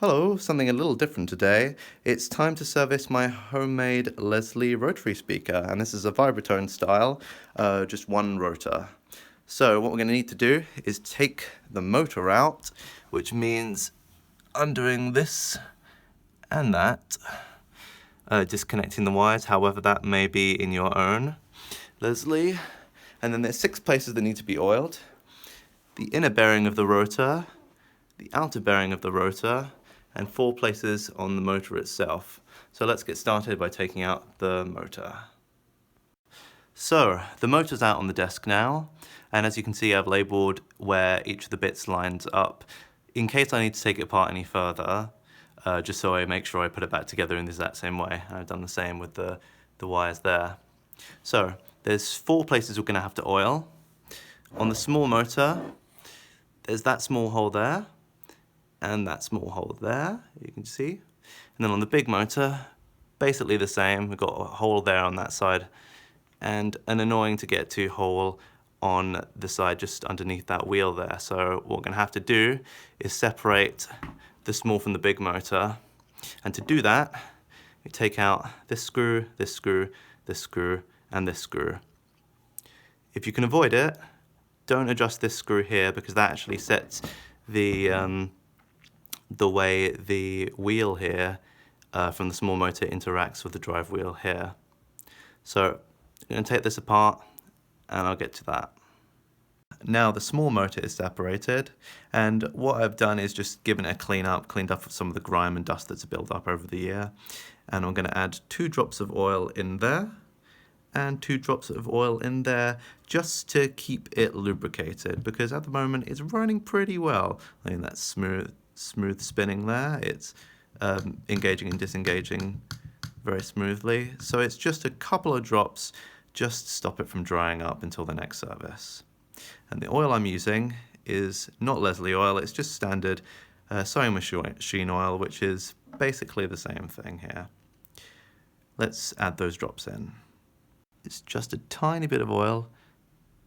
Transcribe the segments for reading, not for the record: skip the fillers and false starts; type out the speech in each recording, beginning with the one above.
Hello, something a little different today. It's time to service my homemade Leslie rotary speaker, and this is a Vibratone style, just one rotor. So what we're going to need to do is take the motor out, which means undoing this and that, disconnecting the wires, however that may be in your own Leslie. And then there's 6 places that need to be oiled: the inner bearing of the rotor, the outer bearing of the rotor, and 4 places on the motor itself. So let's get started by taking out the motor. So the motor's out on the desk now, and as you can see I've labelled where each of the bits lines up in case I need to take it apart any further, just so I make sure I put it back together in the exact same way. I've done the same with the wires there. So there's 4 places we're going to have to oil. On the small motor, there's that small hole there, and that small hole there, you can see. And then on the big motor, basically the same. We've got a hole there on that side, and an annoying to get to hole on the side just underneath that wheel there. So what we're gonna have to do is separate the small from the big motor. And to do that, we take out this screw, this screw, this screw, and this screw. If you can avoid it, don't adjust this screw here, because that actually sets the way the wheel here from the small motor interacts with the drive wheel here. So I'm going to take this apart and I'll get to that. Now the small motor is separated, and what I've done is just given it a cleaned up some of the grime and dust that's built up over the year. And I'm going to add 2 drops of oil in there and 2 drops of oil in there, just to keep it lubricated, because at the moment it's running pretty well. I mean, that's smooth spinning there. It's engaging and disengaging very smoothly. So it's just a couple of drops, just to stop it from drying up until the next service. And the oil I'm using is not Leslie oil, it's just standard sewing machine oil, which is basically the same thing here. Let's add those drops in. It's just a tiny bit of oil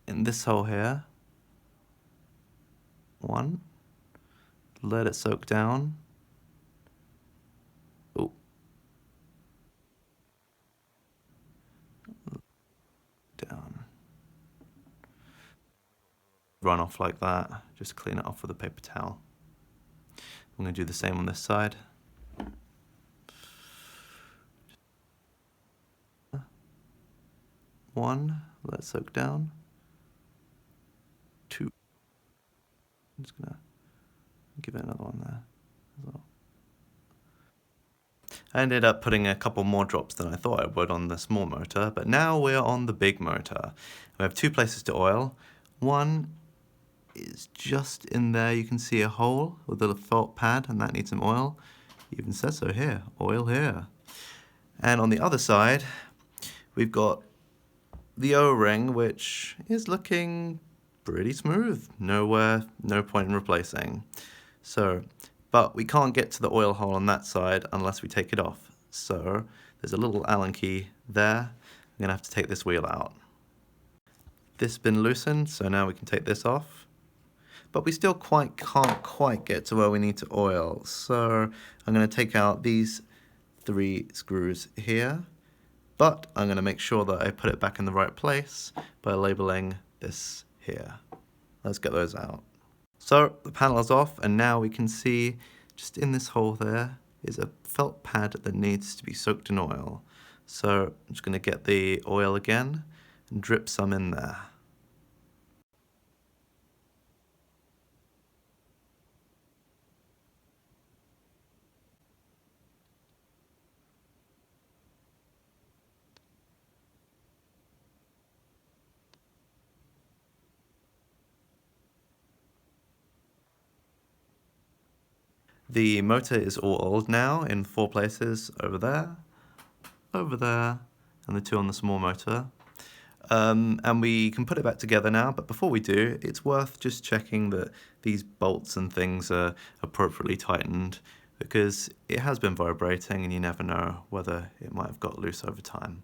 in this hole here. 1. Let it soak down. Oh. Down. Run off like that. Just clean it off with a paper towel. I'm going to do the same on this side. 1, let it soak down. 2. I'm just going to give it another one there as well. I ended up putting a couple more drops than I thought I would on the small motor, but now we're on the big motor. We have 2 places to oil. 1 is just in there. You can see a hole with a felt pad, and that needs some oil. It even says so here, oil here. And on the other side, we've got the O-ring, which is looking pretty smooth. No point in replacing. So, but we can't get to the oil hole on that side unless we take it off. So there's a little Allen key there. I'm gonna have to take this wheel out. This has been loosened, so now we can take this off. But we still can't quite get to where we need to oil. So I'm gonna take out these 3 screws here. But I'm going to make sure that I put it back in the right place by labeling this here. Let's get those out. So the panel is off, and now we can see just in this hole there is a felt pad that needs to be soaked in oil. So I'm just going to get the oil again and drip some in there. The motor is all oiled now in 4 places, over there, and the 2 on the small motor. And we can put it back together now, but before we do, it's worth just checking that these bolts and things are appropriately tightened, because it has been vibrating and you never know whether it might have got loose over time.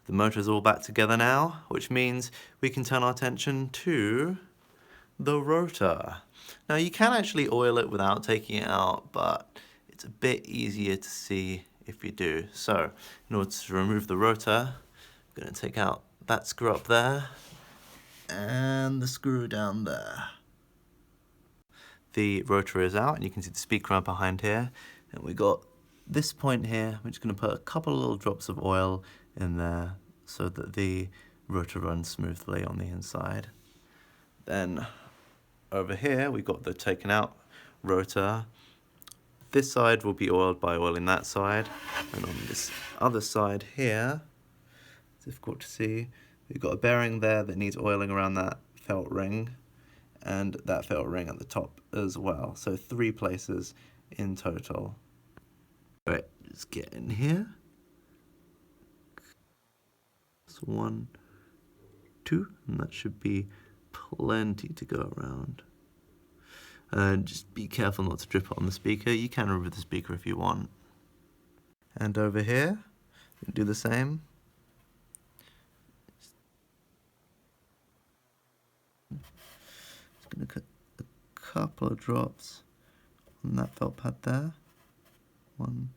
The motor is all back together now, which means we can turn our attention to the rotor. Now you can actually oil it without taking it out, but it's a bit easier to see if you do. So in order to remove the rotor, I'm going to take out that screw up there and the screw down there. The rotor is out and you can see the speaker up behind here, and we got this point here. We're just going to put a couple of little drops of oil in there so that the rotor runs smoothly on the inside. Then over here we've got the taken out rotor. This side will be oiled by oiling that side, and on this other side here, it's difficult to see, we've got a bearing there that needs oiling around that felt ring, and that felt ring at the top as well. So 3 places in total. Alright, let's get in here. So 1, 2, and that should be plenty to go around. And just be careful not to drip it on the speaker. You can remove the speaker if you want. And over here, you can do the same. Just going to cut a couple of drops on that felt pad there. 1.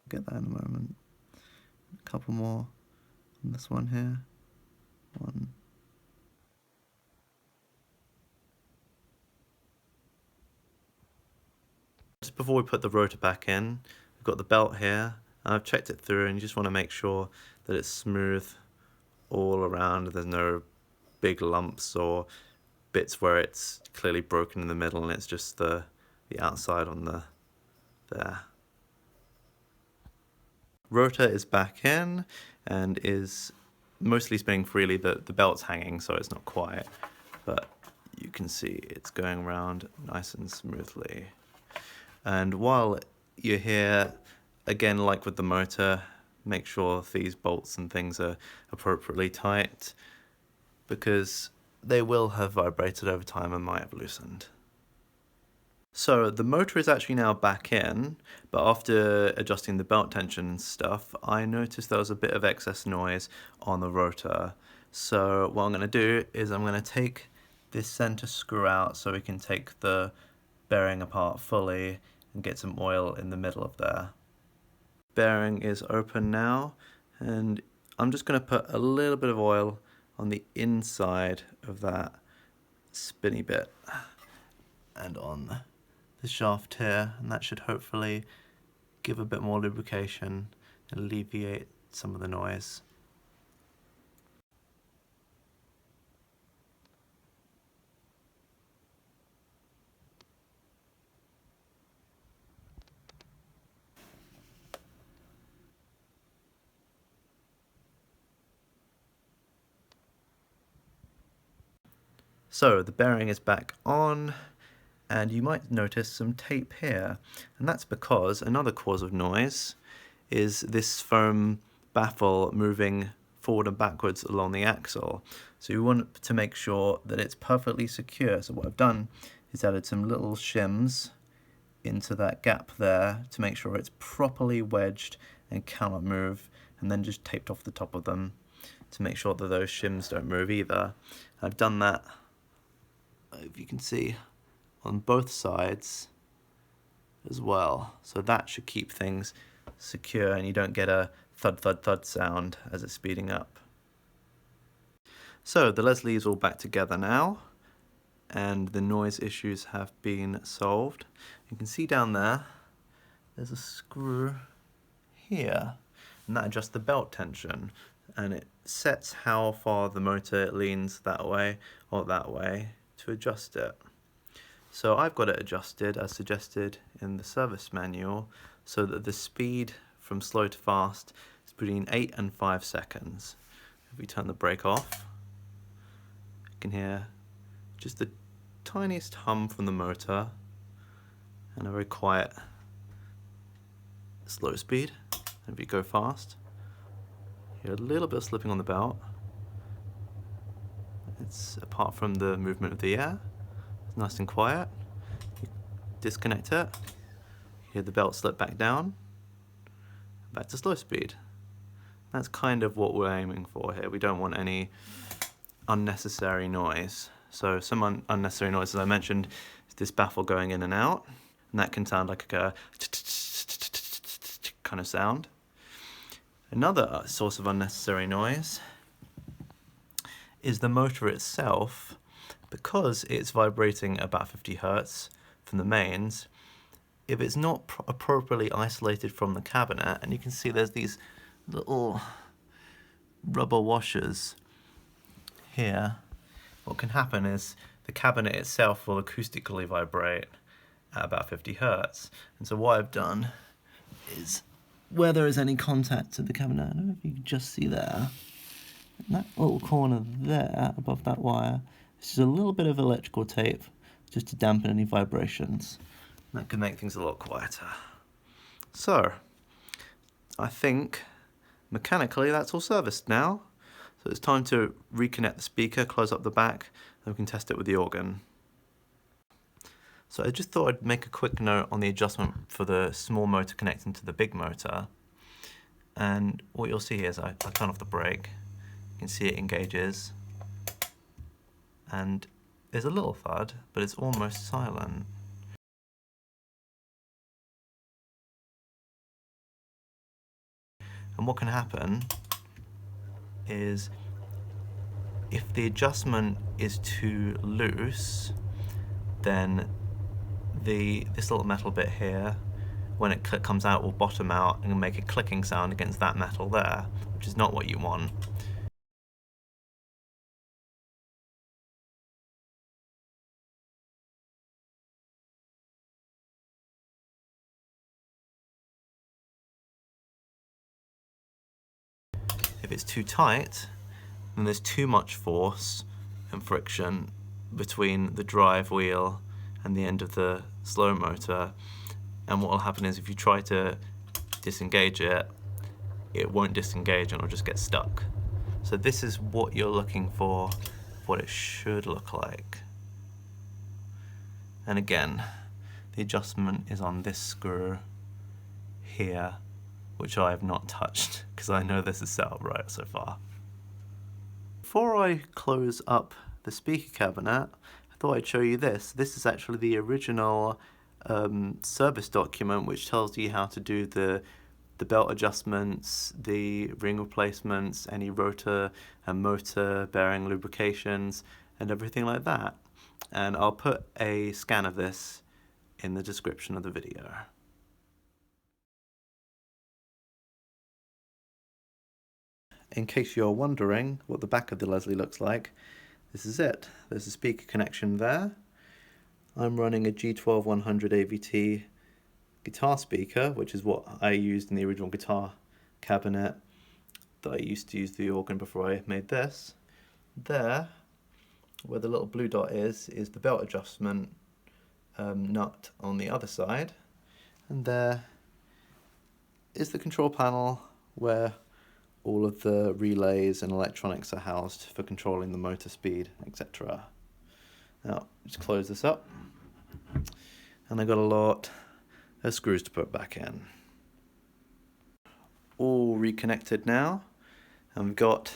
Get that in a moment. A couple more on this one here. 1. Just before we put the rotor back in, we've got the belt here. I've checked it through, and you just want to make sure that it's smooth all around. There's no big lumps or bits where it's clearly broken in the middle and it's just the outside on there. Rotor is back in and is mostly spinning freely. The belt's hanging, so it's not quiet, but you can see it's going around nice and smoothly. And while you're here, again, like with the motor, make sure these bolts and things are appropriately tight, because they will have vibrated over time and might have loosened. So the motor is actually now back in, but after adjusting the belt tension and stuff, I noticed there was a bit of excess noise on the rotor. So what I'm going to do is I'm going to take this center screw out so we can take the bearing apart fully and get some oil in the middle of there. Bearing is open now, and I'm just going to put a little bit of oil on the inside of that spinny bit and on the shaft here, and that should hopefully give a bit more lubrication and alleviate some of the noise. So the bearing is back on, and you might notice some tape here, and that's because another cause of noise is this foam baffle moving forward and backwards along the axle. So you want to make sure that it's perfectly secure. So what I've done is added some little shims into that gap there to make sure it's properly wedged and cannot move, and then just taped off the top of them to make sure that those shims don't move either. I've done that, if you can see, on both sides as well. So that should keep things secure and you don't get a thud thud thud sound as it's speeding up. So the Leslie is all back together now, and the noise issues have been solved. You can see down there, there's a screw here, and that adjusts the belt tension, and it sets how far the motor leans that way or that way to adjust it. So I've got it adjusted as suggested in the service manual so that the speed from slow to fast is between 8 and 5 seconds. If we turn the brake off, you can hear just the tiniest hum from the motor and a very quiet slow speed. And if you go fast, you hear a little bit of slipping on the belt. It's apart from the movement of the air. It's nice and quiet. You disconnect it, you hear the belt slip back down, back to slow speed. That's kind of what we're aiming for here. We don't want any unnecessary noise. So some unnecessary noise, as I mentioned, is this baffle going in and out, and that can sound like a kind of sound. Another source of unnecessary noise is the motor itself. Because it's vibrating about 50 Hertz from the mains, if it's not appropriately isolated from the cabinet, and you can see there's these little rubber washers here, what can happen is the cabinet itself will acoustically vibrate at about 50 Hertz. And so what I've done is, where there is any contact to the cabinet, I don't know if you can just see there, in that little corner there above that wire, it's just a little bit of electrical tape just to dampen any vibrations. That can make things a lot quieter. So, I think mechanically that's all serviced now. So it's time to reconnect the speaker, close up the back, and we can test it with the organ. So I just thought I'd make a quick note on the adjustment for the small motor connecting to the big motor. And what you'll see here is I turn off the brake. You can see it engages. And there's a little thud, but it's almost silent. And what can happen is, if the adjustment is too loose, then this little metal bit here, when it comes out, will bottom out and make a clicking sound against that metal there, which is not what you want. If it's too tight, then there's too much force and friction between the drive wheel and the end of the slow motor, and what will happen is if you try to disengage it, it won't disengage and it'll just get stuck. So this is what you're looking for, what it should look like. And again, the adjustment is on this screw here, which I have not touched because I know this is set up right so far. Before I close up the speaker cabinet, I thought I'd show you this. This is actually the original service document, which tells you how to do the belt adjustments, the ring replacements, any rotor and motor bearing lubrications, and everything like that. And I'll put a scan of this in the description of the video. In case you're wondering what the back of the Leslie looks like, this is it. There's a speaker connection there. I'm running a G12-100 AVT guitar speaker, which is what I used in the original guitar cabinet that I used to use the organ before I made this. There, where the little blue dot is the belt adjustment nut on the other side. And there is the control panel where all of the relays and electronics are housed for controlling the motor speed, etc. Now, just close this up. And I've got a lot of screws to put back in. All reconnected now. And we've got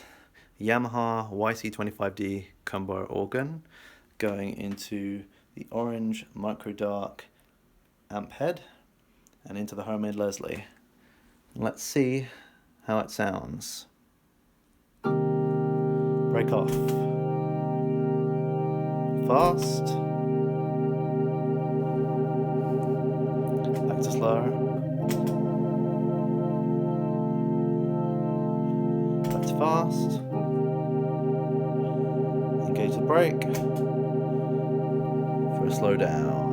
Yamaha YC25D combo organ going into the orange micro dark amp head and into the homemade Leslie. Let's see how it sounds. Break off. Fast. Back to slow. Back to fast. Engage the brake for a slow down.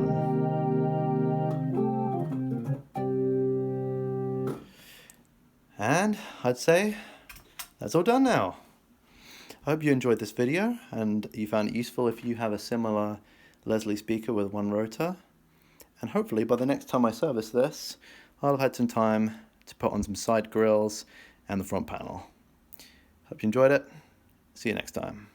And I'd say that's all done now. I hope you enjoyed this video and you found it useful if you have a similar Leslie speaker with one rotor. And hopefully by the next time I service this, I'll have had some time to put on some side grills and the front panel. Hope you enjoyed it. See you next time.